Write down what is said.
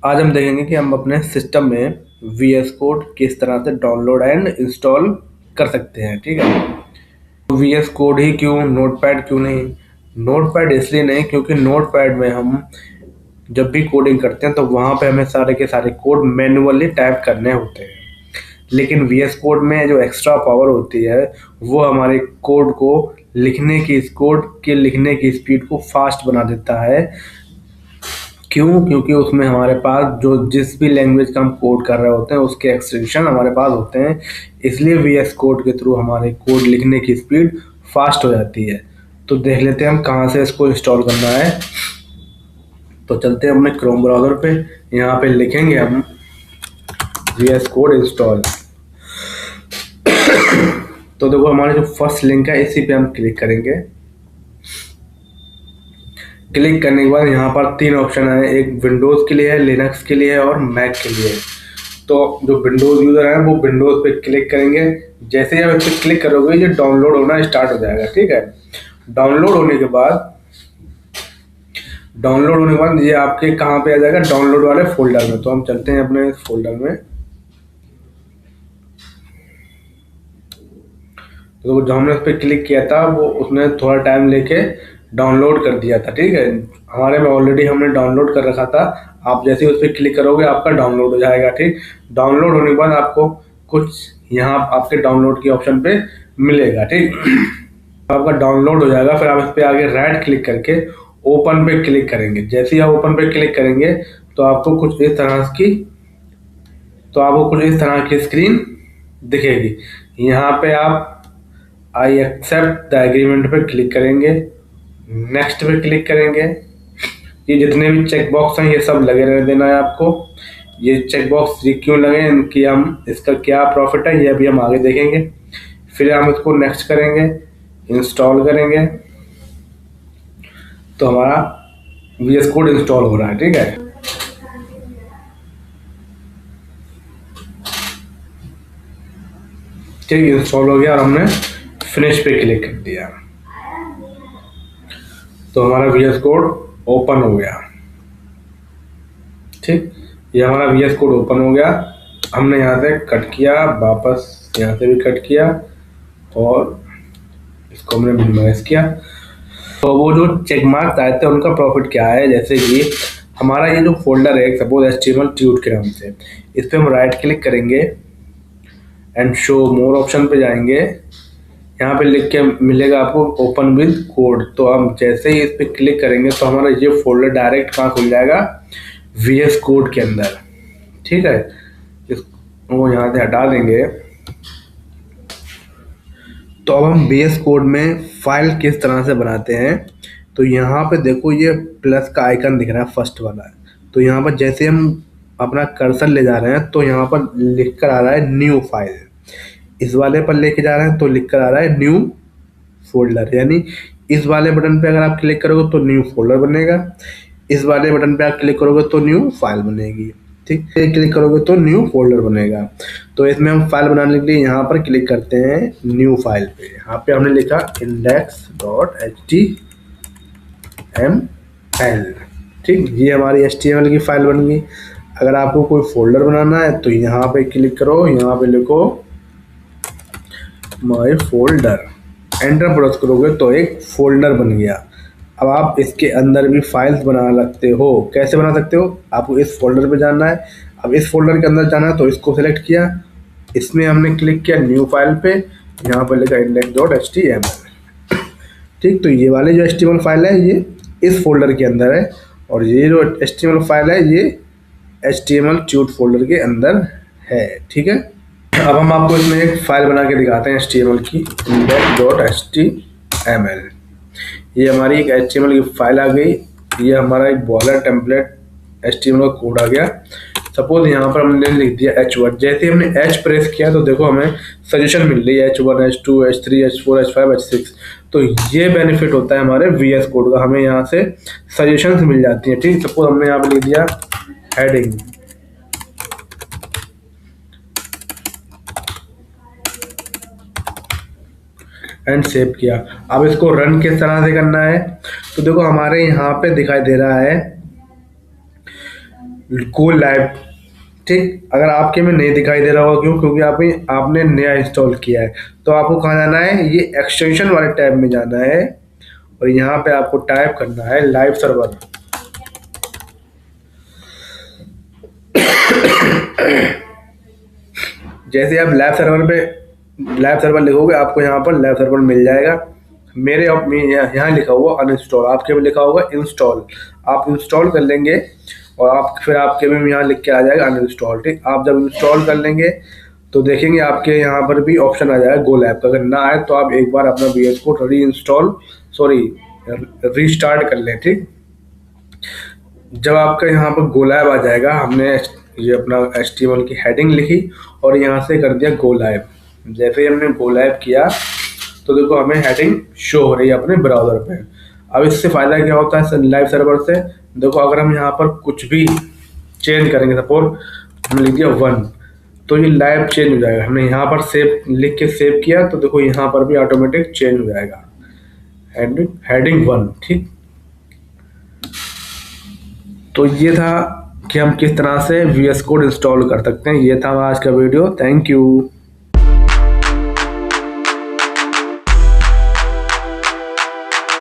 आज हम देखेंगे कि हम अपने सिस्टम में वीएस कोड किस तरह से डाउनलोड एंड इंस्टॉल कर सकते हैं। ठीक है, वीएस कोड ही क्यों, नोटपैड क्यों नहीं? नोटपैड इसलिए नहीं क्योंकि नोटपैड में हम जब भी कोडिंग करते हैं तो वहाँ पे हमें सारे के सारे कोड मैन्युअली टाइप करने होते हैं, लेकिन वीएस कोड में जो एक्स्ट्रा पावर होती है वो हमारे कोड को लिखने की स्पीड को फास्ट बना देता है। क्यों? क्योंकि उसमें हमारे पास जो जिस भी लैंग्वेज का हम कोड कर रहे होते हैं उसके एक्सटेंशन हमारे पास होते हैं, इसलिए वीएस कोड के थ्रू हमारे कोड लिखने की स्पीड फास्ट हो जाती है। तो देख लेते हैं हम कहाँ से इसको इंस्टॉल करना है। तो चलते हैं अपने क्रोम ब्राउज़र पे, यहाँ पे लिखेंगे हम वीएस कोड इंस्टॉल। तो देखो हमारे जो फर्स्ट लिंक है इसी पे हम क्लिक करेंगे। क्लिक करने के बाद यहाँ पर तीन ऑप्शन है, एक विंडोज़ के लिए है, लिनक्स के लिए है और मैक के लिए है। तो जो विंडोज़ यूज़र है वो विंडोज़ पे क्लिक करेंगे। जैसे ही आप इस पर क्लिक करोगे ये डाउनलोड होना स्टार्ट हो जाएगा। ठीक है, डाउनलोड होने के बाद ये आपके कहाँ पे आ जाएगा, डाउनलोड वाले फोल्डर में। तो हम चलते हैं अपने इस फोल्डर में। तो जो हमने उस पर क्लिक किया था वो उसने थोड़ा टाइम लेके डाउनलोड कर दिया था। ठीक है, हमारे में ऑलरेडी हमने डाउनलोड कर रखा था। आप जैसे ही उस पर क्लिक करोगे आपका डाउनलोड हो जाएगा। ठीक, डाउनलोड होने के बाद आपको कुछ यहाँ आपके डाउनलोड के ऑप्शन पे मिलेगा। ठीक, आपका डाउनलोड हो जाएगा। फिर आप इस पर आगे राइट क्लिक करके ओपन पे क्लिक करेंगे। जैसे ही आप ओपन पे क्लिक करेंगे तो आपको कुछ इस तरह की स्क्रीन दिखेगी। यहाँ पे आप आई एक्सेप्ट द एग्रीमेंट पे क्लिक करेंगे, नेक्स्ट पे क्लिक करेंगे। ये जितने भी चेक बॉक्स हैं ये सब लगे रहने देना है आपको। ये चेक बॉक्स ये क्यों लगे, इनकी हम इसका क्या प्रॉफिट है ये अभी हम आगे देखेंगे। फिर हम इसको नेक्स्ट करेंगे, इंस्टॉल करेंगे। तो हमारा वीएस कोड इंस्टॉल हो रहा है। ठीक है, ठीक इंस्टॉल हो गया और हमने फिनिश पे क्लिक कर दिया तो हमारा वीएस कोड ओपन हो गया। ठीक, ये हमारा वीएस कोड ओपन हो गया। हमने यहाँ से कट किया, वापस यहाँ से भी कट किया और इसको हमने मिनिमाइज किया। तो वो जो चेक मार्क्स आए थे उनका प्रॉफिट क्या है, जैसे कि हमारा ये जो फोल्डर है सपोज एचटीएमएल ट्यूट के नाम से, इस पर हम राइट क्लिक करेंगे एंड शो मोर ऑप्शन पे जाएंगे। यहाँ पे लिख के मिलेगा आपको ओपन विद कोड। तो हम जैसे ही इस पर क्लिक करेंगे तो हमारा ये फोल्डर डायरेक्ट कहाँ खुल जाएगा, वीएस कोड के अंदर। ठीक है, इसको यहाँ से हटा देंगे। तो अब हम वीएस कोड में फाइल किस तरह से बनाते हैं। तो यहाँ पे देखो ये प्लस का आइकन दिख रहा है फर्स्ट वाला। तो यहाँ पर जैसे हम अपना कर्सर ले जा रहे हैं तो यहाँ पर लिख कर आ रहा है न्यू फाइल। इस वाले पर लेके जा रहे हैं तो लिख कर आ रहा है न्यू फोल्डर, यानी इस वाले बटन पे अगर आप क्लिक करोगे तो न्यू फोल्डर बनेगा, इस वाले बटन पे आप क्लिक करोगे तो न्यू फाइल बनेगी। ठीक, क्लिक करोगे तो न्यू फोल्डर बनेगा। तो इसमें हम फाइल बनाने के लिए यहाँ पर क्लिक करते हैं न्यू फाइल पे। यहाँ पे हमने लिखा index.html। ठीक, ये हमारी HTML की फाइल बन गई। अगर आपको कोई फोल्डर बनाना है तो यहाँ पे क्लिक करो, यहाँ पे लिखो माई फोल्डर, एंटर प्रेस करोगे तो एक फोल्डर बन गया। अब आप इसके अंदर भी फाइल्स बना सकते हो। कैसे बना सकते हो, आपको इस फोल्डर पे जाना है। अब इस फोल्डर के अंदर जाना है तो इसको सेलेक्ट किया, इसमें हमने क्लिक किया न्यू फाइल पे, यहाँ पर लिखा index.html। ठीक, तो ये वाले जो HTML फाइल है ये इस फोल्डर के अंदर है और ये जो HTML फाइल है ये HTML ट्यूट फोल्डर के अंदर है। ठीक है, अब हम आपको इसमें एक फाइल बना के दिखाते हैं HTML की, index.html। ये हमारी एक HTML की फाइल आ गई। ये हमारा एक बॉर्डर टेम्पलेट HTML का कोड आ गया। सपोज यहाँ पर हमने लिख दिया H1। जैसे हमने H प्रेस किया तो देखो हमें सजेशन मिल रही है H1, H2, H3, H4, H5, H6। तो ये बेनिफिट होता है हमारे VS कोड का, हमें यहाँ से सजेशंस मिल जाती हैं। ठीक, सपोज हमने यहाँ पर लिख दिया हेडिंग एंड सेव किया। अब इसको रन किस तरह से करना है, तो देखो हमारे यहाँ पे दिखाई दे रहा है गो लाइव। ठीक, अगर आपके में नहीं दिखाई दे रहा होगा, क्यों? क्योंकि आपने नया इंस्टॉल किया है। तो आपको कहाँ जाना है? ये एक्सटेंशन वाले टैब में जाना है और यहाँ पे आपको टाइप करना है लाइव सर्वर। जैसे आप लाइव सर्वर लिखोगे, आपको यहाँ पर लाइव सर्वर मिल जाएगा। मेरे यहाँ लिखा हुआ अनइंस्टॉल, आपके में लिखा होगा इंस्टॉल। आप इंस्टॉल कर लेंगे और फिर आपके में यहाँ लिख के आ जाएगा अनइंस्टॉल। ठीक, आप जब इंस्टॉल कर लेंगे तो देखेंगे आपके यहाँ पर भी ऑप्शन आ जाएगा गो लाइव का। अगर ना आए तो आप एक बार अपना VS कोड रीस्टार्ट कर लें। ठीक, जब आपका यहाँ पर गो लाइव आ जाएगा, हमने ये अपना HTML की हेडिंग लिखी और यहाँ से कर दिया गो लाइव। जैसे ही हमने गो लाइव किया तो देखो हमें हेडिंग शो हो रही है अपने ब्राउज़र पे। अब इससे फ़ायदा क्या होता है लाइव सर्वर से? देखो अगर हम यहाँ पर कुछ भी चेंज करेंगे, सपोज हमने लिख दिया 1, तो ये लाइव चेंज हो जाएगा। हमने यहाँ पर सेव लिख के सेव किया तो देखो यहाँ पर भी ऑटोमेटिक चेंज हो जाएगा हेडिंग 1। ठीक, तो ये था कि हम किस तरह से VS कोड इंस्टॉल कर सकते हैं। ये था आज का वीडियो। Thank you.